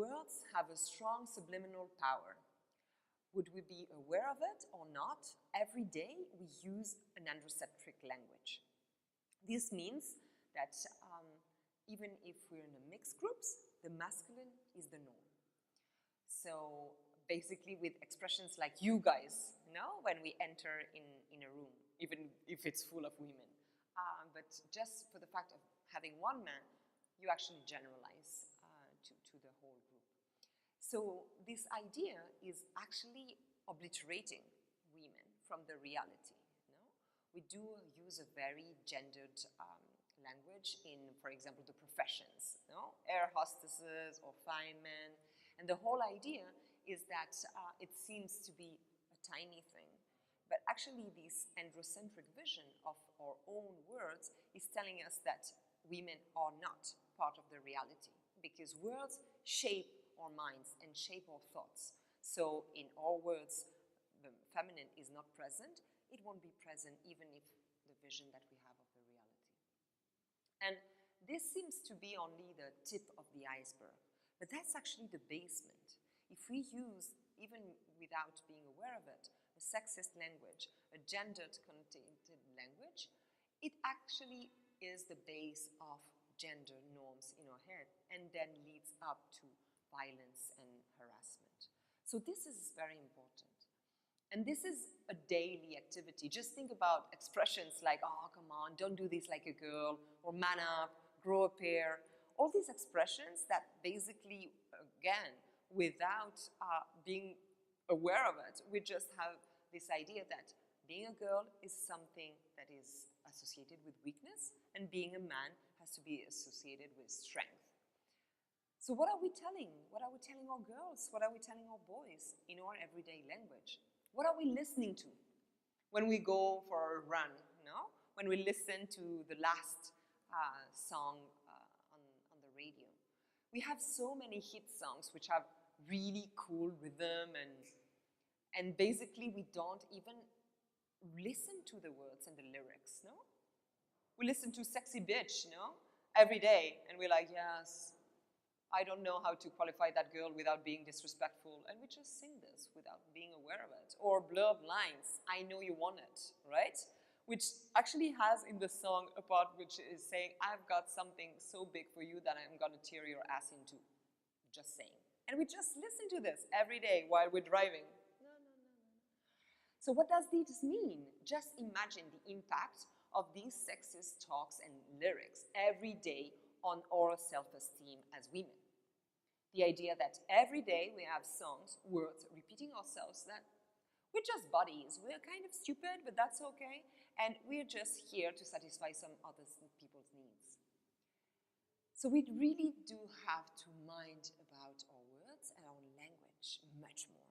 words have a strong subliminal power. Would we be aware of it or not? Every day we use an androcentric language. This means that even if we're in a mixed groups, the masculine is the norm. So basically with expressions like you guys, when we enter in a room, even if it's full of women. But just for the fact of having one man, you actually generalize to the whole group. So this idea is actually obliterating women from the reality. We do use a very gendered language in, for example, the professions, air hostesses or firemen. And the whole idea is that it seems to be a tiny thing. But actually this androcentric vision of our own words is telling us that women are not part of the reality, because words shape our minds and shape our thoughts. So in our words, the feminine is not present. It won't be present even if the vision that we have of the reality. And this seems to be only the tip of the iceberg, but that's actually the basement. If we use, even without being aware of it, a sexist language, a gendered connotated language, it actually is the base of gender norms in our head and then leads up to violence and harassment. So this is very important. And this is a daily activity. Just think about expressions like, oh, come on, don't do this like a girl, or man up, grow a pair. All these expressions that basically, again, without being aware of it, we just have this idea that being a girl is something that is associated with weakness, and being a man has to be associated with strength. So what are we telling? What are we telling our girls? What are we telling our boys in our everyday language? What are we listening to when we go for a run, when we listen to the last song on the radio? We have so many hit songs which have really cool rhythm, and basically we don't even listen to the words and the lyrics, We listen to Sexy Bitch, every day, and we're like, yes, I don't know how to qualify that girl without being disrespectful, and we just sing this without being aware of it. Or Blurred Lines, I Know You Want It, right? Which actually has in the song a part which is saying, I've got something so big for you that I'm gonna tear your ass into. Just saying. And we just listen to this every day while we're driving. No. So what does this mean? Just imagine the impact of these sexist talks and lyrics every day on our self-esteem as women. The idea that every day we have songs, words, repeating ourselves that we're just bodies, we're kind of stupid, but that's okay, and we're just here to satisfy some other people's needs. So we really do have to mind about our words and our language much more,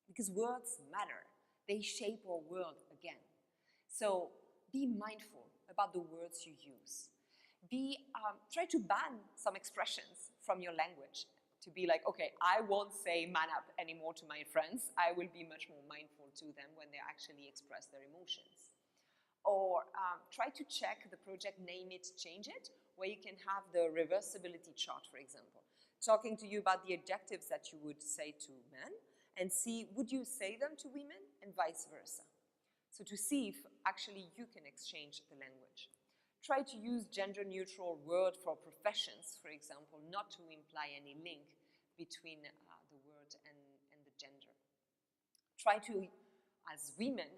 because words matter. They shape our world again. So be mindful about the words you use. Try to ban some expressions from your language, to be like, okay, I won't say man up anymore to my friends. I will be much more mindful to them when they actually express their emotions. Or try to check the project Name It, Change It, where you can have the reversibility chart, for example, talking to you about the adjectives that you would say to men, and see, would you say them to women, and vice versa. So to see if actually you can exchange the language. Try to use gender-neutral word for professions, for example, not to imply any link between the word and the gender. Try to, as women,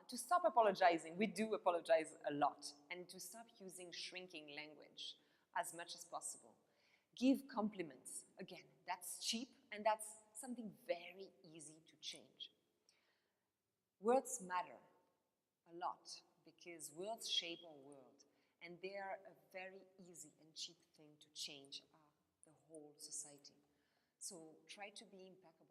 to stop apologizing. We do apologize a lot. And to stop using shrinking language as much as possible. Give compliments. Again, that's cheap, and that's something very easy to change. Words matter a lot, because words shape our world. And they are a very easy and cheap thing to change the whole society. So try to be impeccable